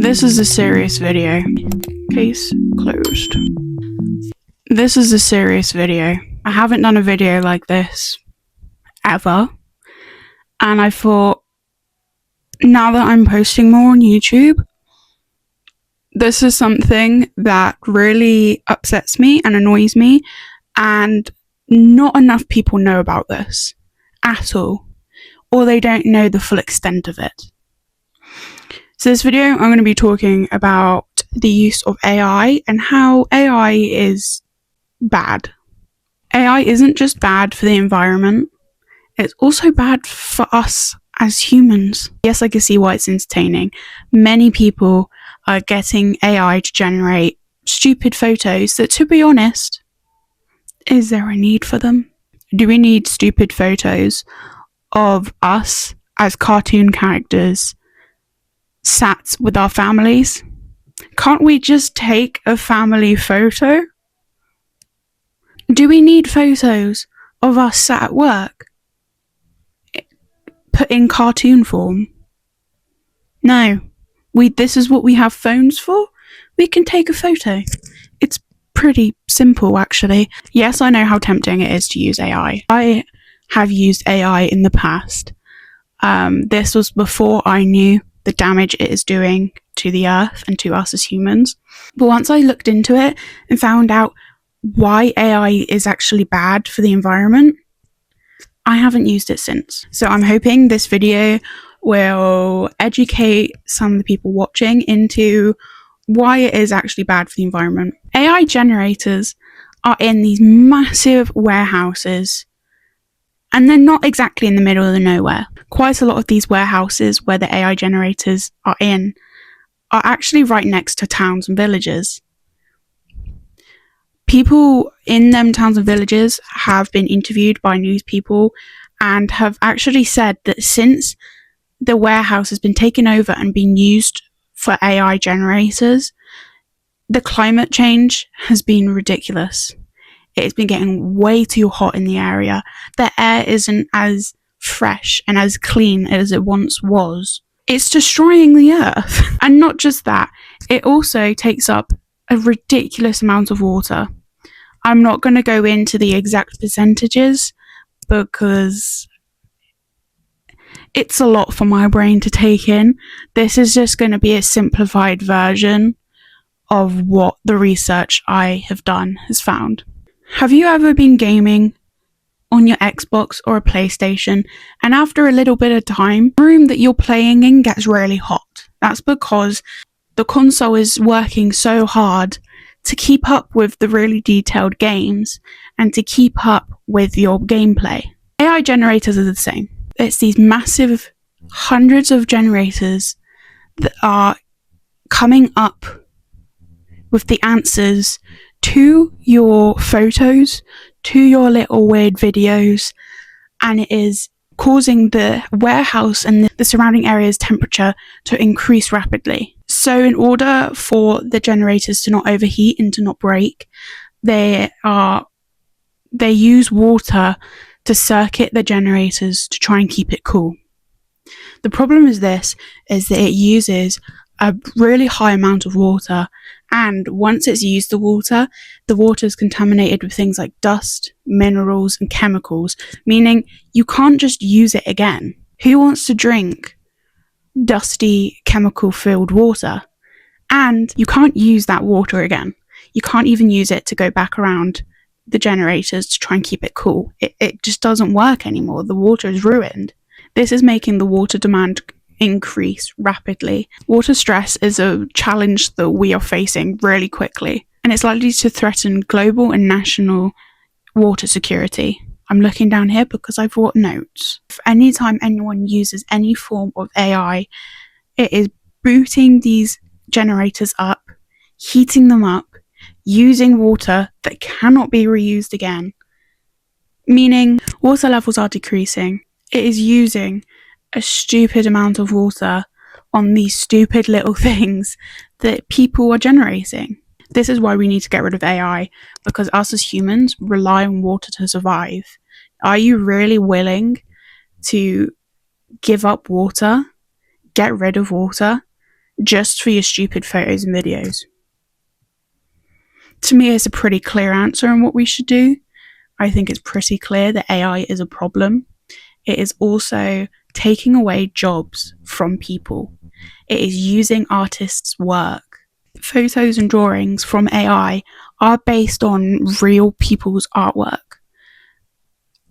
This is a serious video. Case closed. This is a serious video. I haven't done a video like this ever, and I thought, now that I'm posting more on YouTube, this is something that really upsets me and annoys me, and not enough people know about this at all, or they don't know the full extent of it. So this video, I'm going to be talking about the use of AI and how AI is bad. AI isn't just bad for the environment, it's also bad for us as humans. Yes, I can see why it's entertaining. Many people are getting AI to generate stupid photos that, to be honest, is there a need for them? Do we need stupid photos of us as cartoon characters sat with our families? Can't we just take a family photo? Do we need photos of us sat at work put in cartoon form? No. This is what we have phones for. We can take a photo. It's pretty simple, actually. Yes, I know how tempting it is to use AI. I have used AI in the past. This was before I knew the damage it is doing to the earth and to us as humans. But once I looked into it and found out why AI is actually bad for the environment, I haven't used it since. So I'm hoping this video will educate some of the people watching into why it is actually bad for the environment. AI generators are in these massive warehouses, and they're not exactly in the middle of the nowhere. Quite a lot of these warehouses where the AI generators are in are actually right next to towns and villages. People in them towns and villages have been interviewed by news people and have actually said that since the warehouse has been taken over and been used for AI generators, the climate change has been ridiculous. It's been getting way too hot in the area. The air isn't as fresh and as clean as it once was. It's destroying the earth. And not just that, it also takes up a ridiculous amount of water. I'm not going to go into the exact percentages because it's a lot for my brain to take in. This is just going to be a simplified version of what the research I have done has found. Have you ever been gaming on your Xbox or a PlayStation, and after a little bit of time, the room that you're playing in gets really hot? That's because the console is working so hard to keep up with the really detailed games and to keep up with your gameplay. AI generators are the same. It's these massive hundreds of generators that are coming up with the answers to your photos, to your little weird videos, and it is causing the warehouse and the surrounding area's temperature to increase rapidly. So in order for the generators to not overheat and to not break, they use water to circuit the generators to try and keep it cool. The problem is that it uses a really high amount of water, and once it's used the water is contaminated with things like dust, minerals and chemicals, meaning you can't just use it again. Who wants to drink dusty, chemical-filled water? And you can't use that water again. You can't even use it to go back around the generators to try and keep it cool. It just doesn't work anymore. The water is ruined. This is making the water demand increase rapidly. Water stress is a challenge that we are facing really quickly, and it's likely to threaten global and national water security. I'm looking down here because I've brought notes. If anytime anyone uses any form of AI, it is booting these generators up, heating them up, using water that cannot be reused again, meaning water levels are decreasing. It is using a stupid amount of water on these stupid little things that people are generating. This is why we need to get rid of AI, because us as humans rely on water to survive. Are you really willing to give up water, get rid of water, just for your stupid photos and videos. To me, it's a pretty clear answer on what we should do. I think it's pretty clear that AI is a problem. It is also taking away jobs from people. It is using artists' work. Photos and drawings from AI are based on real people's artwork.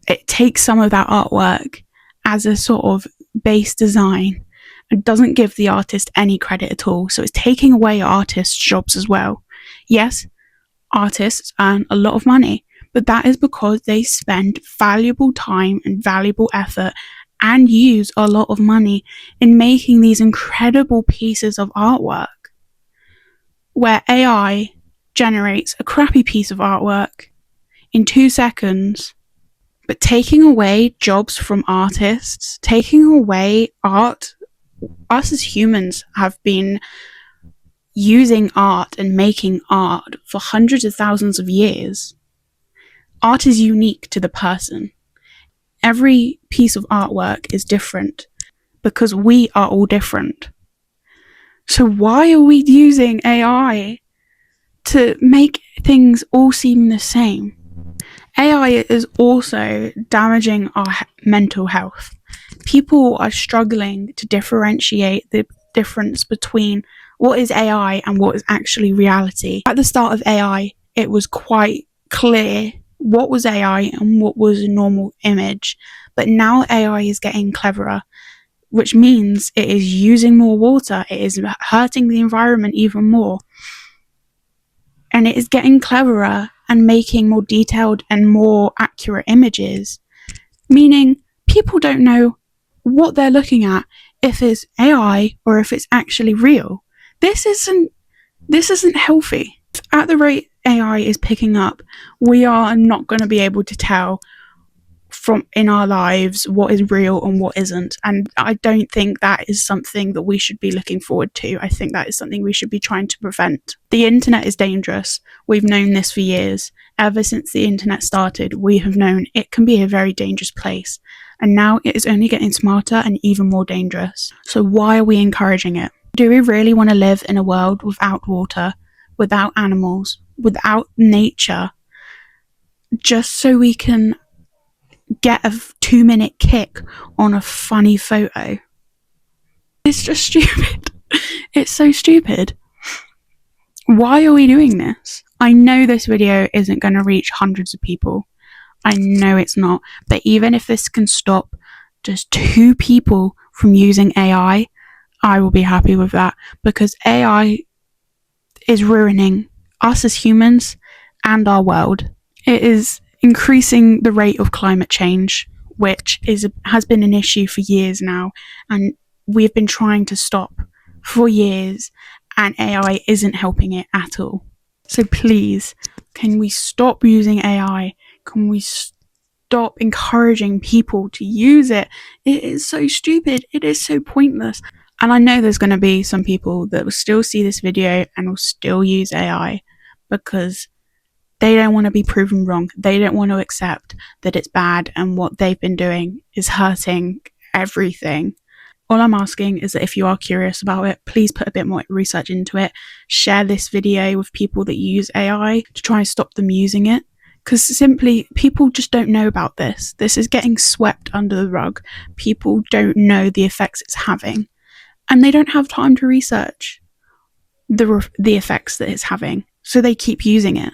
It takes some of that artwork as a sort of base design and doesn't give the artist any credit at all. So it's taking away artists' jobs as well. Yes, artists earn a lot of money, but that is because they spend valuable time and valuable effort and use a lot of money in making these incredible pieces of artwork. Where AI generates a crappy piece of artwork in 2 seconds, but taking away jobs from artists, taking away art. Us as humans have been using art and making art for hundreds of thousands of years. Art is unique to the person. Every piece of artwork is different because we are all different. So why are we using AI to make things all seem the same? AI is also damaging our mental health. People are struggling to differentiate the difference between what is AI and what is actually reality. At the start of AI, it was quite clear what was AI and what was a normal image. But now AI is getting cleverer, which means it is using more water, it is hurting the environment even more. And it is getting cleverer and making more detailed and more accurate images, meaning people don't know what they're looking at, if it's AI or if it's actually real. This isn't healthy. At the rate AI is picking up, we are not going to be able to tell from in our lives what is real and what isn't, and I don't think that is something that we should be looking forward to. I think that is something we should be trying to prevent. The internet is dangerous. We've known this for years. Ever since the internet started, we have known it can be a very dangerous place, and now it is only getting smarter and even more dangerous. So why are we encouraging it? Do we really want to live in a world without water, without animals, without nature, just so we can get a 2-minute kick on a funny photo? It's just stupid. It's so stupid. Why are we doing this? I know this video isn't going to reach hundreds of people. I know it's not. But even if this can stop just 2 people from using AI, I will be happy with that, because AI is ruining us as humans and our world. It is increasing the rate of climate change, which has been an issue for years now, and we've been trying to stop for years, and AI isn't helping it at all. So please, can we stop using AI? Can we stop encouraging people to use it? It is so stupid. It is so pointless. And I know there's going to be some people that will still see this video and will still use AI because they don't want to be proven wrong. They don't want to accept that it's bad and what they've been doing is hurting everything. All I'm asking is that if you are curious about it, please put a bit more research into it. Share this video with people that use AI to try and stop them using it. Because simply, people just don't know about this. This is getting swept under the rug. People don't know the effects it's having. And they don't have time to research the effects that it's having. So they keep using it.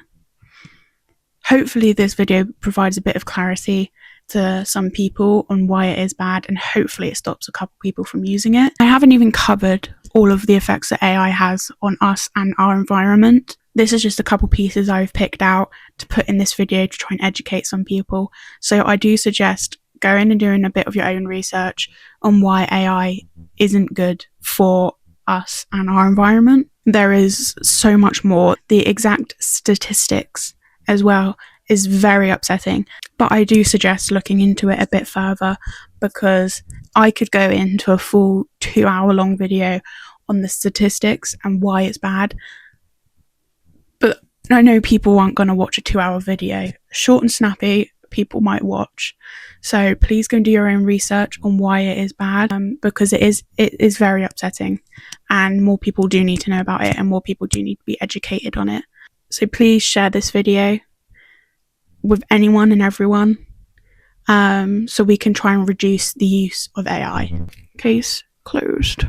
Hopefully this video provides a bit of clarity to some people on why it is bad, and hopefully it stops a couple people from using it. I haven't even covered all of the effects that AI has on us and our environment. This is just a couple pieces I've picked out to put in this video to try and educate some people. So I do suggest going and doing a bit of your own research on why AI isn't good for us and our environment. There is so much more. The exact statistics as well is very upsetting, but I do suggest looking into it a bit further, because I could go into a full 2-hour-long video on the statistics and why it's bad, but I know people aren't going to watch a 2-hour video. Short and snappy, people might watch. So please go and do your own research on why it is bad, because it is very upsetting, and more people do need to know about it, and more people do need to be educated on it. So please share this video with anyone and everyone, so we can try and reduce the use of AI. Case closed.